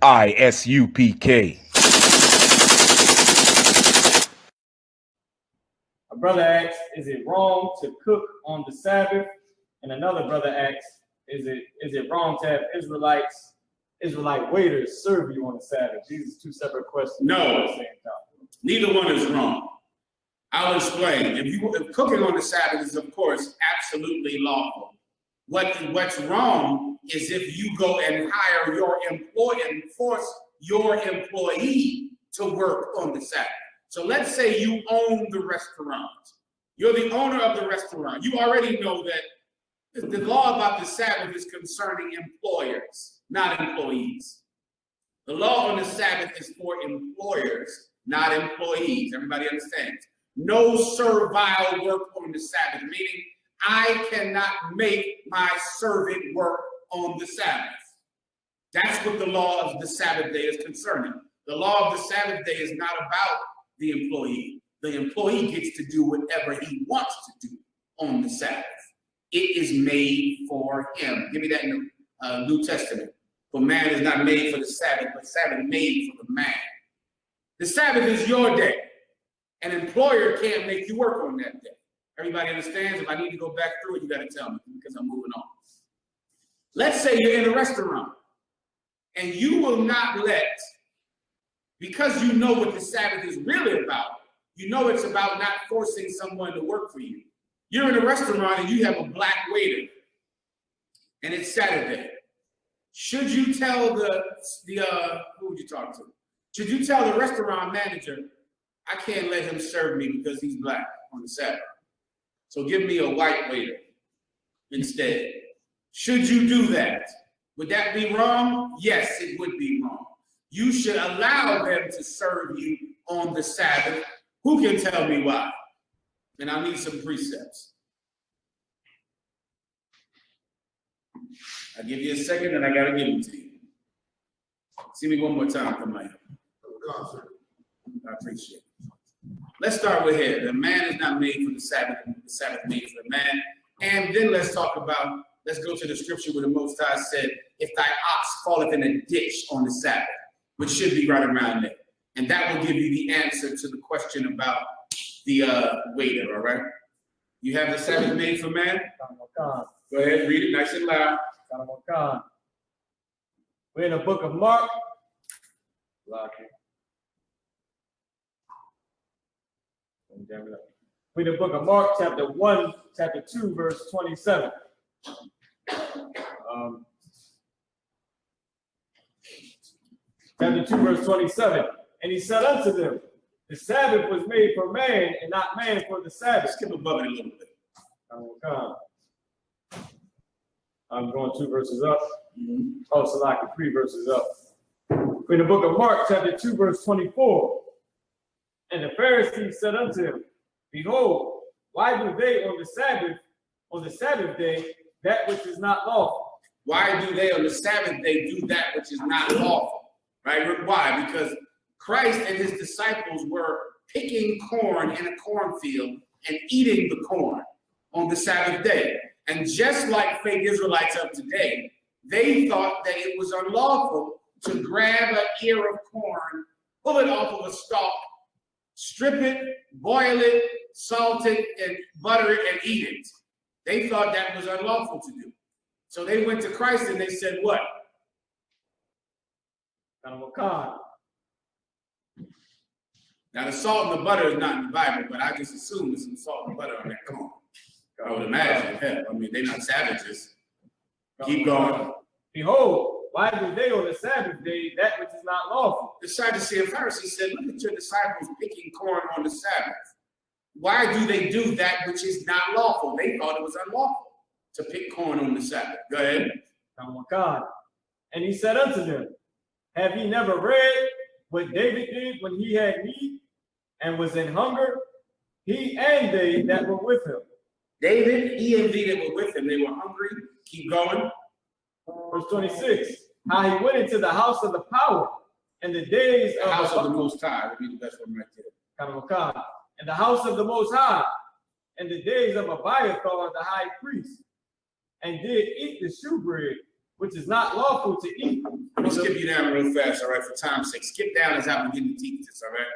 I.S.U.P.K. A brother asks, is it wrong to cook on the Sabbath? And another brother asks, is it wrong to have Israelite waiters serve you on the Sabbath? These are two separate questions. No, neither one is wrong. I'll explain. If cooking on the Sabbath is, of course, absolutely lawful. What's wrong is if you go and hire your employee and force your employee to work on the Sabbath. So let's say you own the restaurant. You're the owner of the restaurant. You already know that the law about the Sabbath is concerning employers, not employees. The law on the Sabbath is for employers, not employees. Everybody understands? No servile work on the Sabbath, meaning I cannot make my servant work on the Sabbath. That's what the law of the Sabbath day is concerning. The law of the Sabbath day is not about the employee. The employee gets to do whatever he wants to do on the Sabbath. It is made for him. Give me that in the New Testament. For man is not made for the Sabbath, but Sabbath made for the man. The Sabbath is your day. An employer can't make you work on that day. Everybody understands? If I need to go back through it, you got to tell me because I'm moving on. Let's say you're in a restaurant and you will not let, because you know what the Sabbath is really about, you know it's about not forcing someone to work for you. You're in a restaurant and you have a black waiter and it's Saturday. Should you tell who would you talk to? Should you tell the restaurant manager, I can't let him serve me because he's black on the Sabbath, so give me a white waiter instead? Should you do that? Would that be wrong? Yes, it would be wrong. You should allow them to serve you on the Sabbath. Who can tell me why? And I need some precepts. I'll give you a second and I got to give them to you. See me one more time, come on. I appreciate it. Let's start with here. The man is not made for the Sabbath made for the man. And then let's go to the scripture where the Most High said, if thy ox falleth in a ditch on the Sabbath, which should be right around there. And that will give you the answer to the question about the waiter, all right? You have the Sabbath made for man? Go ahead, read it nice and loud. We're in the book of Mark. We're in the book of Mark, chapter 2, verse 27. Chapter 2, verse 27. And he said unto them, the Sabbath was made for man, and not man for the Sabbath. Skip above it a little bit. I'm going 2 verses up. Oh, Salaki, 3 verses up. We're in the book of Mark, chapter 2, verse 24. And the Pharisees said unto him, behold, why do they on the Sabbath day, that which is not lawful? Why do they on the Sabbath day do that which is not lawful? Right? Why? Because Christ and his disciples were picking corn in a cornfield and eating the corn on the Sabbath day. And just like fake Israelites of today, they thought that it was unlawful to grab an ear of corn, pull it off of a stalk, strip it, boil it, salt it, and butter it, and eat it. They thought that was unlawful to do. So they went to Christ and they said, what? Now, the salt and the butter is not in the Bible, but I just assume there's some salt and butter on that corn. I would imagine. Hell, I mean, they're not savages. Keep going. Behold, why do they on the Sabbath day that which is not lawful? The Sadducee and Pharisees said, look at your disciples picking corn on the Sabbath. Why do they do that which is not lawful? They thought it was unlawful to pick corn on the Sabbath. Go ahead. And he said unto them, have ye never read what David did when he had need and was in hunger? He and they that were with him. David, he and they that were with him, they were hungry. Keep going. Verse 26. How he went into the house of the power and the days the house of the Most High would be the best one right there. And the house of the Most High and the days of Abiathar the high priest, and did eat the showbread which is not lawful to eat. Let me skip you down real fast, all right, for time's sake. Skip down as I begin to teach this, all right?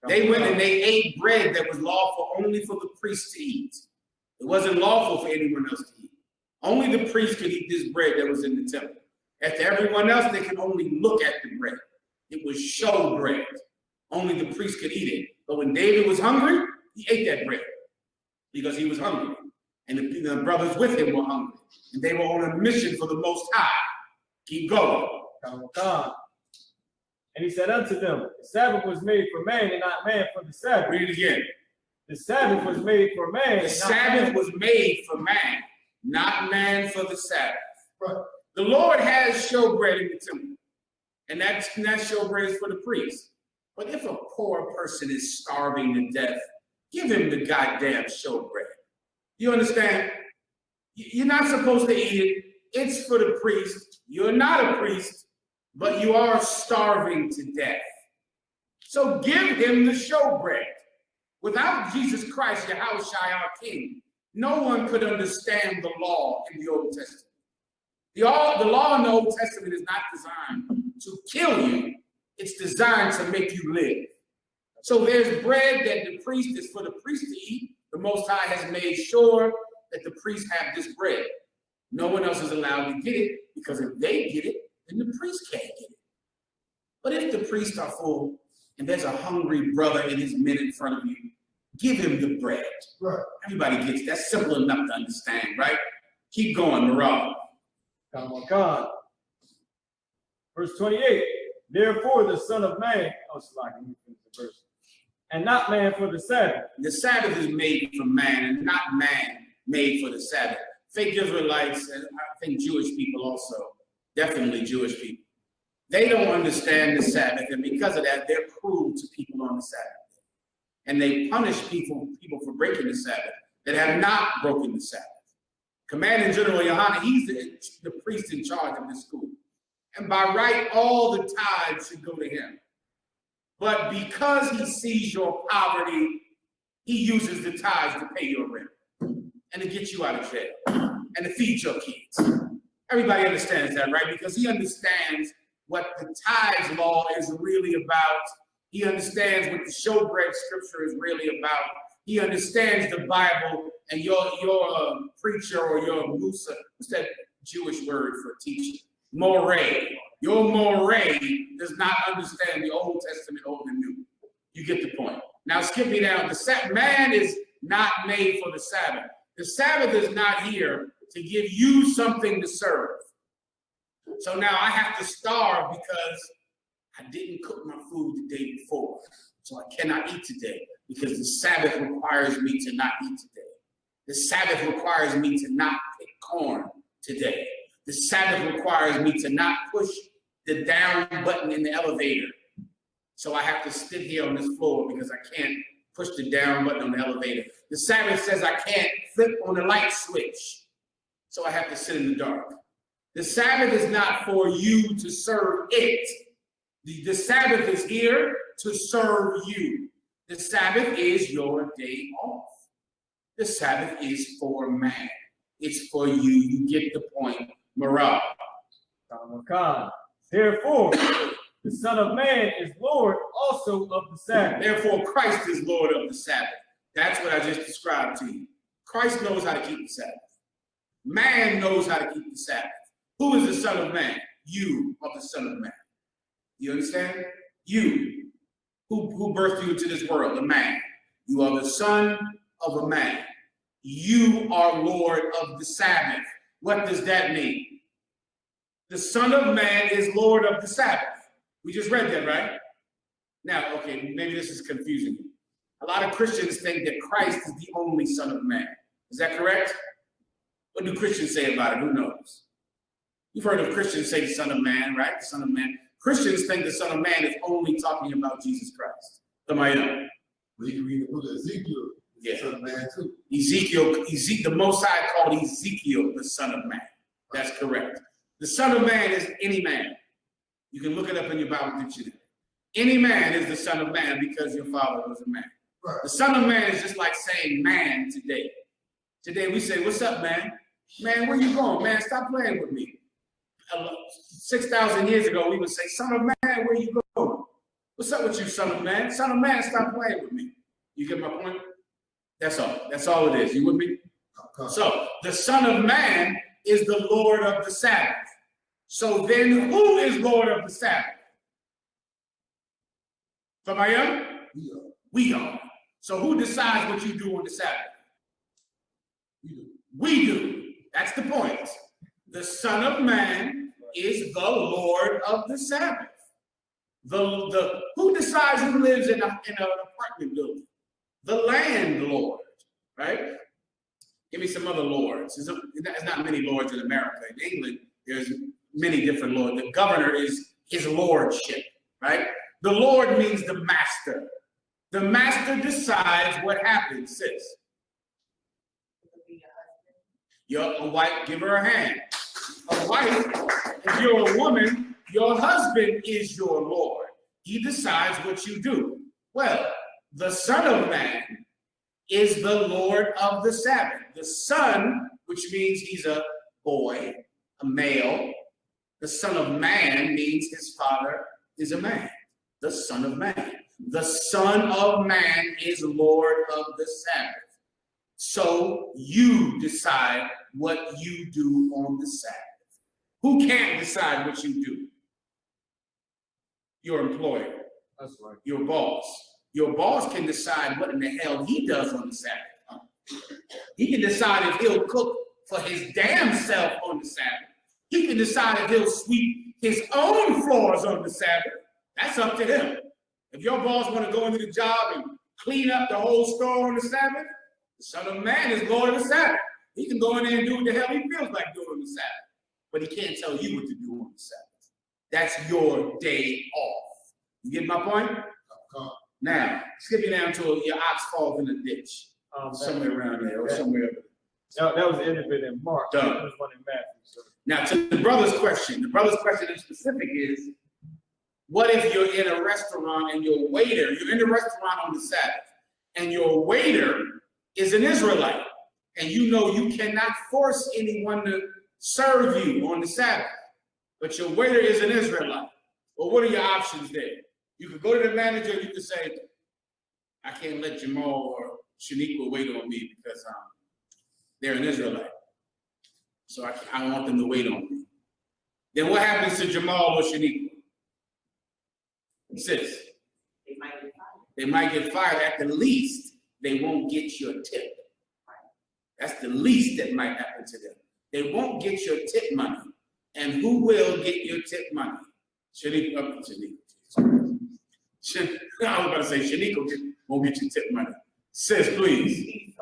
They went and they ate bread that was lawful only for the priest to eat. It wasn't lawful for anyone else to eat. Only the priest could eat this bread that was in the temple. As to everyone else, they could only look at the bread. It was showbread. Only the priest could eat it. But when David was hungry, he ate that bread because he was hungry. And the brothers with him were hungry. And they were on a mission for the Most High. Keep going. And he said unto them, the Sabbath was made for man and not man for the Sabbath. Read it again. The Sabbath was made for man. The Sabbath was made for man, not man for the Sabbath. Right. The Lord has showbread in the temple. And that showbread is for the priest. But if a poor person is starving to death, give him the goddamn showbread. You understand? You're not supposed to eat it. It's for the priest. You're not a priest, but you are starving to death. So give him the showbread. Without Jesus Christ, Yahushua, our King, no one could understand the law in the Old Testament. The law in the Old Testament is not designed to kill you. It's designed to make you live. So there's bread that the priest is for the priest to eat. The Most High has made sure that the priests have this bread. No one else is allowed to get it, because if they get it, then the priest can't get it. But if the priests are full and there's a hungry brother and his men in front of you, give him the bread. Right. Everybody gets it. That's simple enough to understand, right? Keep going, Marah. Come on, God. Verse 28. Therefore the Son of Man, verse, and not man for the Sabbath. The Sabbath is made for man and not man made for the Sabbath. Fake Israelites, and I think Jewish people also, definitely Jewish people, they don't understand the Sabbath, and because of that, they're cruel to people on the Sabbath. And they punish people for breaking the Sabbath that have not broken the Sabbath. Commanding General YAHANNA, he's the priest in charge of this school. And by right, all the tithes should go to him. But because he sees your poverty, he uses the tithes to pay your rent and to get you out of jail and to feed your kids. Everybody understands that, right? Because he understands what the tithes law is really about. He understands what the showbread scripture is really about. He understands the Bible, and your preacher or your Musa, what's that Jewish word for teaching? Moreh. Your Moreh does not understand the Old Testament or the New. You get the point. Now skip me down. Man is not made for the Sabbath. The Sabbath is not here to give you something to serve. So now I have to starve because I didn't cook my food the day before. So I cannot eat today because the Sabbath requires me to not eat today. The Sabbath requires me to not pick corn today. The Sabbath requires me to not push the down button in the elevator. So I have to sit here on this floor because I can't push the down button on the elevator. The Sabbath says I can't flip on the light switch. So I have to sit in the dark. The Sabbath is not for you to serve it. The Sabbath is here to serve you. The Sabbath is your day off. The Sabbath is for man. It's for you. You get the point. Marah. Therefore, the Son of Man is Lord also of the Sabbath. Therefore, Christ is Lord of the Sabbath. That's what I just described to you. Christ knows how to keep the Sabbath. Man knows how to keep the Sabbath. Who is the Son of Man? You are the Son of Man. You understand? You. Who birthed you into this world? A man. You are the son of a man. You are Lord of the Sabbath. What does that mean? The Son of Man is Lord of the Sabbath. We just read that, right? Now, okay, maybe this is confusing you. A lot of Christians think that Christ is the only Son of Man. Is that correct? What do Christians say about it? Who knows? You've heard of Christians say the Son of Man, right? The Son of Man. Christians think the Son of Man is only talking about Jesus Christ. Well, you can read the book of Ezekiel. Yeah. Son of Man too. Ezekiel, the Most High called Ezekiel the Son of Man. That's correct. The Son of Man is any man. You can look it up in your Bible dictionary. Any man is the Son of Man because your father was a man. Right. The Son of Man is just like saying man today. Today we say, what's up, man? Man, where you going? Man, stop playing with me. 6,000 years ago, we would say, son of man, where you going? What's up with you, son of man? Son of man, stop playing with me. You get my point? That's all. That's all it is. You with me? So the Son of Man is the Lord of the Sabbath. So then who is Lord of the Sabbath? Somebody else? We are. So who decides what you do on the Sabbath? We do. That's the point. The Son of Man is the Lord of the Sabbath. Who decides who lives in an apartment building? The landlord, right? Give me some other lords. There's not many lords in America. In England, there's many different lords. The governor is his lordship, right? The Lord means the master. The master decides what happens, sis. A wife, give her a hand. A wife, if you're a woman, your husband is your Lord. He decides what you do. Well, the Son of Man is the Lord of the Sabbath. The Son, which means he's a boy, a male. The Son of Man means his father is a man. The Son of Man. The Son of Man is Lord of the Sabbath. So you decide what you do on the Sabbath. Who can't decide what you do? Your employer. That's right. Your boss. Your boss can decide what in the hell he does on the Sabbath. He can decide if he'll cook for his damn self on the Sabbath. He can decide if he'll sweep his own floors on the Sabbath. That's up to him. If your boss want to go into the job and clean up the whole store on the Sabbath, the Son of Man is Lord of the Sabbath. He can go in there and do what the hell he feels like doing on the Sabbath. But he can't tell you what to do on the Sabbath. That's your day off. You get my point? Now, skipping down to your ox falls in the ditch. Somewhere around there or somewhere. That was the end of it in Mark. Done. That was one in Matthew. So. Now, to the brother's question in specific is, what if you're in a restaurant and you're in the restaurant on the Sabbath, and your waiter is an Israelite, and you know you cannot force anyone to serve you on the Sabbath, but your waiter is an Israelite. Well, what are your options there? You could go to the manager and you could say, I can't let Jamal or Shaniqua wait on me because they're an Israelite. So I don't want them to wait on me. Then what happens to Jamal or Shaniqua? Sis, they might get fired. At the least, they won't get your tip. That's the least that might happen to them. They won't get your tip money. And who will get your tip money? Shaniqua. I was about to say Shaniqua won't get your tip money. Sis, please.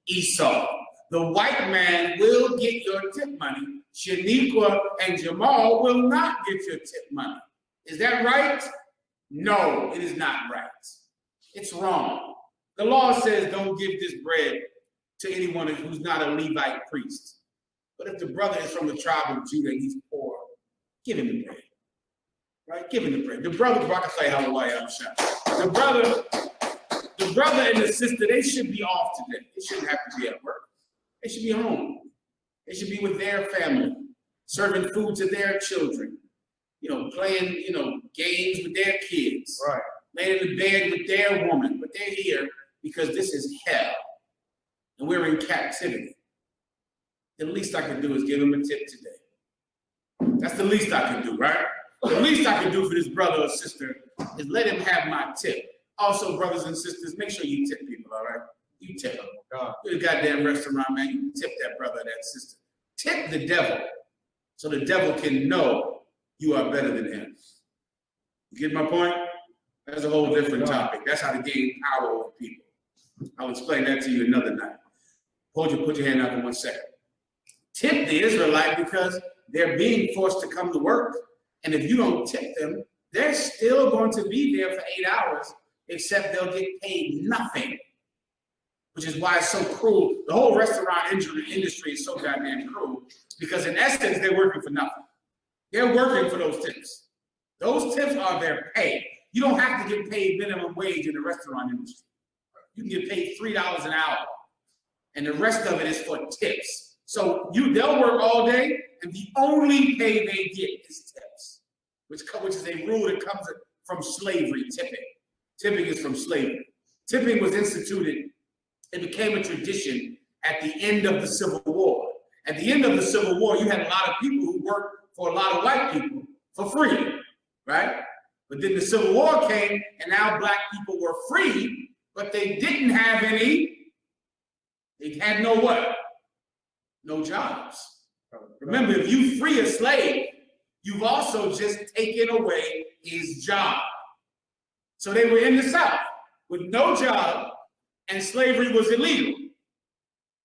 Esau. The white man will get your tip money. Shaniqua and Jamal will not get your tip money. Is that right? No, it is not right. It's wrong. The law says don't give this bread to anyone who's not a Levite priest. But if the brother is from the tribe of Judah and he's poor, give him the bread. Right? Give him the bread. The brother, the brother and the sister, they should be off today. They shouldn't have to be at work. They should be home. They should be with their family, serving food to their children, playing, games with their kids, right? Laying in the bed with their woman. But they're here because this is hell, and we're in captivity. The least I can do is give them a tip today. That's the least I can do, right? The least I can do for this brother or sister is let him have my tip. Also, brothers and sisters, make sure you tip people, all right? You tip them. You're the goddamn restaurant, man. You tip that brother, that sister. Tip the devil so the devil can know you are better than him. You get my point? That's a whole different topic. That's how to gain power over people. I'll explain that to you another night. Put your hand up for 1 second. Tip the Israelite because they're being forced to come to work. And if you don't tip them, they're still going to be there for 8 hours, except they'll get paid nothing. Which is why it's so cruel. The whole restaurant industry is so goddamn cruel because in essence, they're working for nothing. They're working for those tips. Those tips are their pay. You don't have to get paid minimum wage in the restaurant industry. You can get paid $3 an hour. And the rest of it is for tips. So they'll work all day, and the only pay they get is tips, which is a rule that comes from slavery. Tipping is from slavery. Tipping was instituted. It became a tradition at the end of the Civil War. At the end of the Civil War, you had a lot of people who worked for a lot of white people for free, right? But then the Civil War came, and now black people were free, but they didn't have any. They had no what? No jobs. Remember, if you free a slave, you've also just taken away his job. So they were in the South with no job, and slavery was illegal.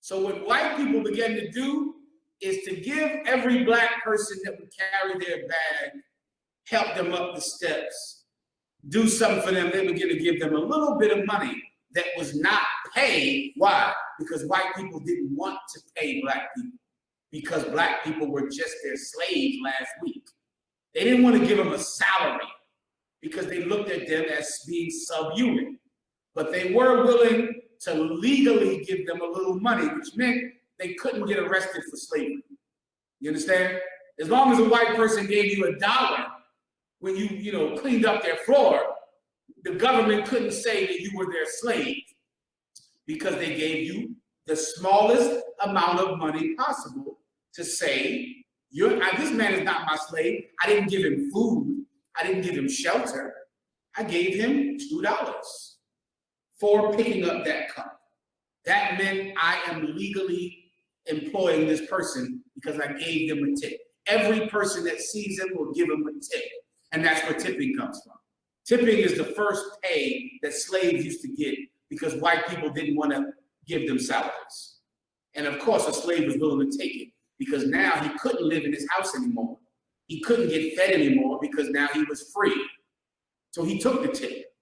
So what white people began to do is to give every black person that would carry their bag, help them up the steps, do something for them. They began to give them a little bit of money that was not paid. Why? Because white people didn't want to pay black people, because black people were just their slaves last week. They didn't want to give them a salary because they looked at them as being subhuman. But they were willing to legally give them a little money, which meant they couldn't get arrested for slavery. You understand? As long as a white person gave you $1 when you cleaned up their floor, the government couldn't say that you were their slave, because they gave you the smallest amount of money possible to say, this man is not my slave. I didn't give him food. I didn't give him shelter. I gave him $2 for picking up that cup. That meant I am legally employing this person because I gave them a tip. Every person that sees him will give him a tip. And that's where tipping comes from. Tipping is the first pay that slaves used to get because white people didn't want to give them salaries. And of course, a slave was willing to take it because now he couldn't live in his house anymore. He couldn't get fed anymore because now he was free. So he took the tip.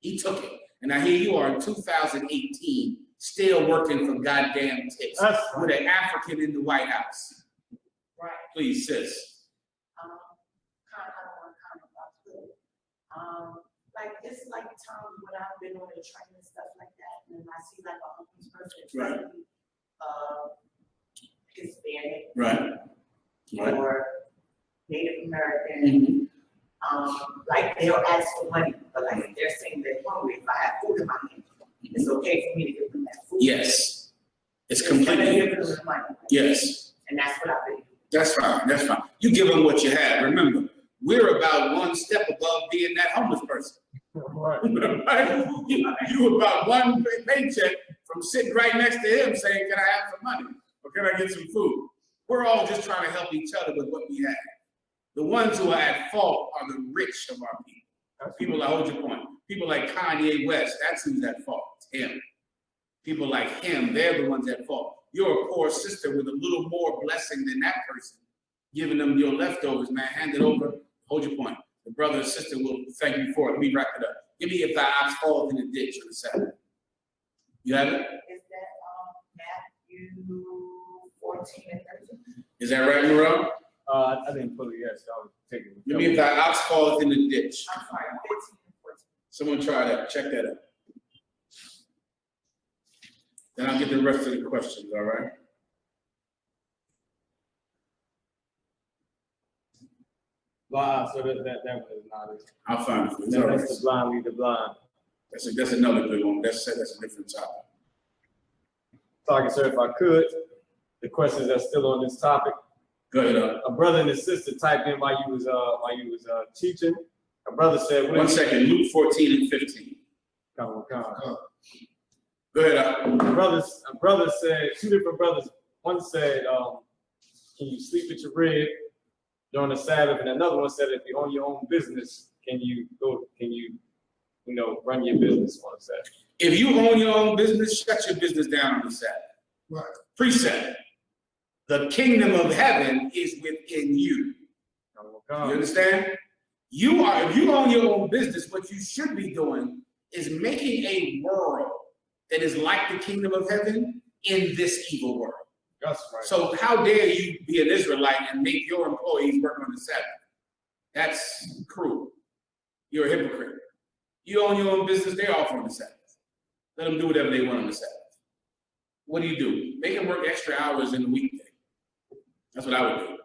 He took it. And now here you are in 2018, still working for goddamn tips with an African in the White House. Right. Please, sis. Like it's like times when I've been on the train and stuff like that, and I see like a homeless person, Right. Hispanic, Right. or Native American, like they'll ask for money, but like they're saying they're hungry. If I have food in my hand, it's okay for me to give them that food. Yes. It's Instead of completely. giving them the money. Yes. And that's what I've been doing. That's fine. That's fine. You give them what you have. Remember, we're about one step above being that homeless person. Right. Right? You about one paycheck from sitting right next to him saying, can I have some money? Or can I get some food? We're all just trying to help each other with what we have. The ones who are at fault are the rich of our people. People like, hold your point. People like Kanye West, that's who's at fault. Him. People like him, they're the ones at fault. You're a poor sister with a little more blessing than that person. Giving them your leftovers, man, hand it over, hold your point. The brother or sister will thank you for it. Let me wrap it up. Give me if thy ox falls in the ditch on the Sabbath. You have it? Is that Matthew 14 and 13? Is that right, Morel? I didn't put it yet, so I was taking it. Give me if thy ox falleth in the ditch. I'm sorry, 15 and 14. Someone try that. Check that out. Then I'll get the rest of the questions, all right? Blind, so that one is not it. I'll find it for you. It's all right. That's the blind lead the blind. That's another good one. That's a different topic. Talking, sir, if I could, the questions that's still on this topic. Go ahead. A brother and a sister typed in while you was teaching. A brother said, One second. Luke 14 and 15. Come on. Go ahead. A brother said, two different brothers. One said, can you sleep with your rib during the Sabbath? And another one said, if you own your own business, can you run your business on the Sabbath? If you own your own business, shut your business down on the Sabbath. Right. Precept. The kingdom of heaven is within you. You understand? If you own your own business, what you should be doing is making a world that is like the kingdom of heaven in this evil world. That's right. So how dare you be an Israelite and make your employees work on the Sabbath? That's cruel. You're a hypocrite. You own your own business, they're off on the Sabbath. Let them do whatever they want on the Sabbath. What do? Make them work extra hours in the weekday. That's what I would do.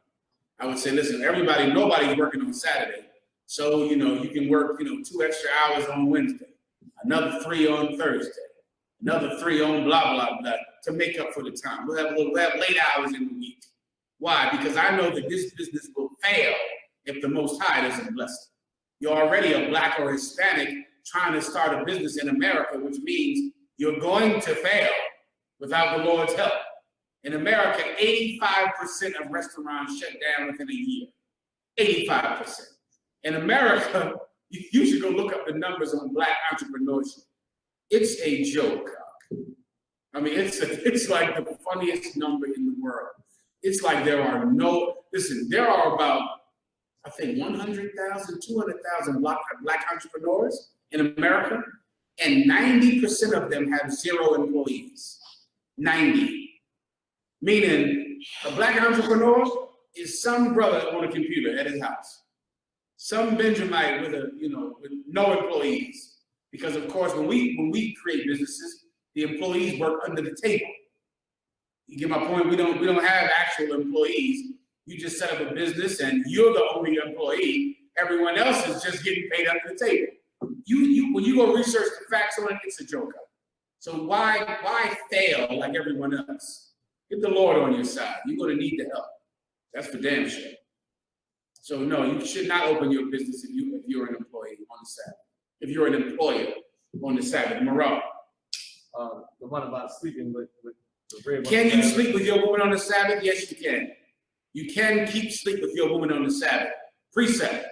I would say, listen, nobody's working on Saturday. So, you can work, 2 extra hours on Wednesday, another 3 on Thursday, another 3 on blah, blah, blah, to make up for the time. We'll have late hours in the week. Why? Because I know that this business will fail if the Most High doesn't bless it. You're already a Black or Hispanic trying to start a business in America, which means you're going to fail without the Lord's help. In America, 85% of restaurants shut down within a year. 85%. In America, you should go look up the numbers on Black entrepreneurship. It's a joke. I mean, it's like the funniest number in the world. It's like there are about, I think, 100,000, 200,000 Black entrepreneurs in America, and 90% of them have 0 employees. 90. Meaning, a Black entrepreneur is some brother on a computer at his house. Some Benjamite with no employees. Because of course, when we create businesses, the employees work under the table. You get my point? We don't have actual employees. You just set up a business and you're the only employee. Everyone else is just getting paid under the table. When you go research the facts on it, it's a joke. So why fail like everyone else? Get the Lord on your side. You're going to need the help. That's for damn sure. So no, you should not open your business if you're an employee on the Sabbath. If you're an employer on the Sabbath, Marah. The one about sleeping with the red. Can you sleep with your woman on the Sabbath? Yes, you can. You can keep sleep with your woman on the Sabbath. Precept.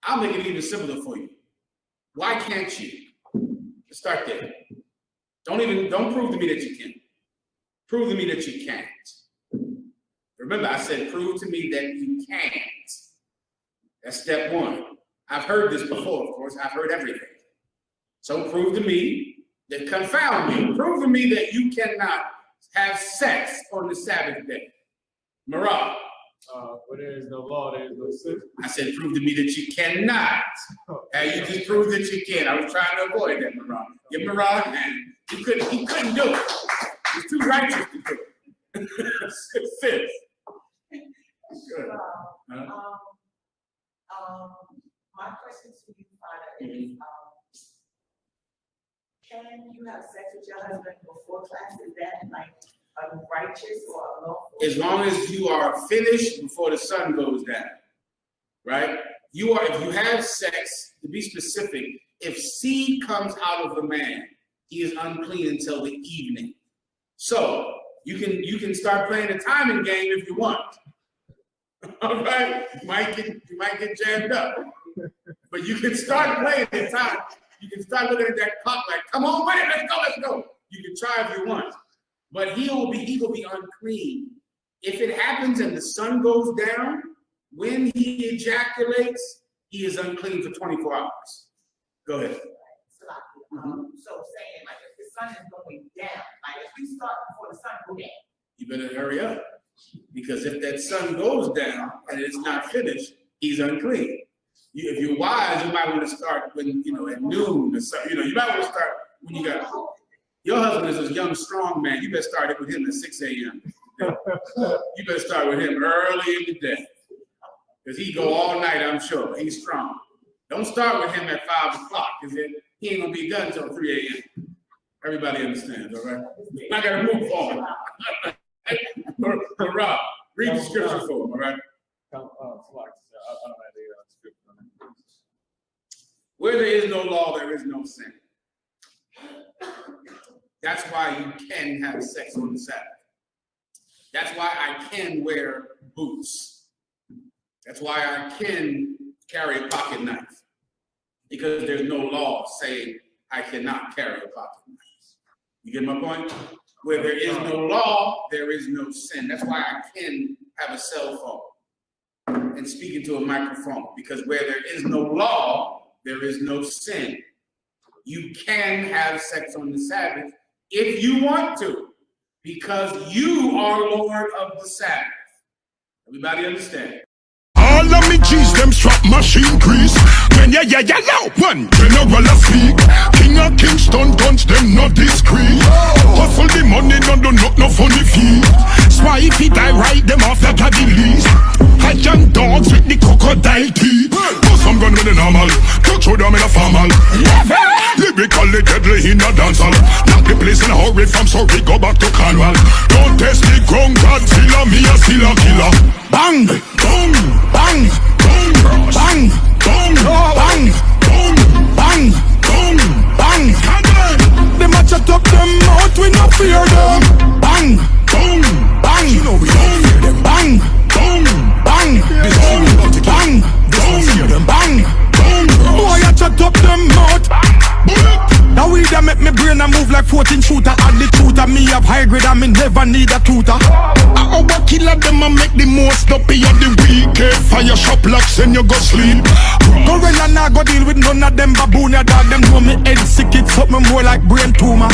I'll make it even simpler for you. Why can't you? Let's start there. Don't prove to me that you can. Prove to me that you can't. Remember, I said prove to me that you can't. That's step 1. I've heard this before, of course. I've heard everything. So prove to me that, confound me. Prove to me that you cannot have sex on the Sabbath day. Marah. Where there is no law, there is no sin. I said prove to me that you cannot. You just proved that you can. I was trying to avoid that, Marah. Give Marah a hand. He couldn't do it. He's too righteous to do it. Sis. Good. My question to you, Father, is can you have sex with your husband before class? Is that like righteous or lawful? As long as you are finished before the sun goes down, right? If you have sex, to be specific, if seed comes out of the man, he is unclean until the evening. So you can start playing a timing game if you want. All right, you might get jammed up, but you can start playing the time. You can start looking at that clock like, come on, with it, let's go. You can try if you want, but he will be unclean. If it happens and the sun goes down, when he ejaculates, he is unclean for 24 hours. Go ahead. So saying like if the sun is going down, like if you start before the sun goes down, You better hurry up, because if that sun goes down and it's not finished, he's unclean. If you're wise, you might want to start when, at noon. You might want to start when you got, your husband is a young, strong man. You better start it with him at 6 a.m. You better start with him early in the day, because he go all night, I'm sure. He's strong. Don't start with him at 5 o'clock, because he ain't going to be done until 3 a.m. Everybody understands, all right? I got to move on. Rob, read the scripture for him, all right? Where there is no law, there is no sin. That's why you can have sex on the Sabbath. That's why I can wear boots. That's why I can carry a pocket knife. Because there's no law saying I cannot carry a pocket knife. You get my point? Where there is no law, there is no sin. That's why I can have a cell phone and speak into a microphone. Because where there is no law, there is no sin. You can have sex on the Sabbath if you want to, because you are Lord of the Sabbath. Everybody understand? All of me G's, them strap machine grease. When yeah, now one general a speak. King of Kingston guns, them not discreet. Hustle the money, no funny fee. Why if he die right, them off that are the least. I young dogs with the crocodile teeth. But some gun with the normal, touch show them in a formal. Lyrically deadly in a dancehall. Knock the place in a hurry from Surrey, go back to Cornwall. Don't test the ground, Godzilla, me a still a killer. Bang, boom, bang, boom, bang, boom, bang, boom, bang, boom, bang. Them a chat up them out, we no fear them. Bang, boom, bang, you know we don't fear them. Bang, boom, bang, boom, bang, boom, bang, boom. Boy a chat up them out. Now we that make me brain a move like 14 shooter. And the truth of me have high grade and me never need a tutor. I over killer them and make the most up of the weekend. Fire shop locks and you go sleep. Go run and I go deal with none of them baboon. Your dog them know me head sick, it's something more like brain tumor.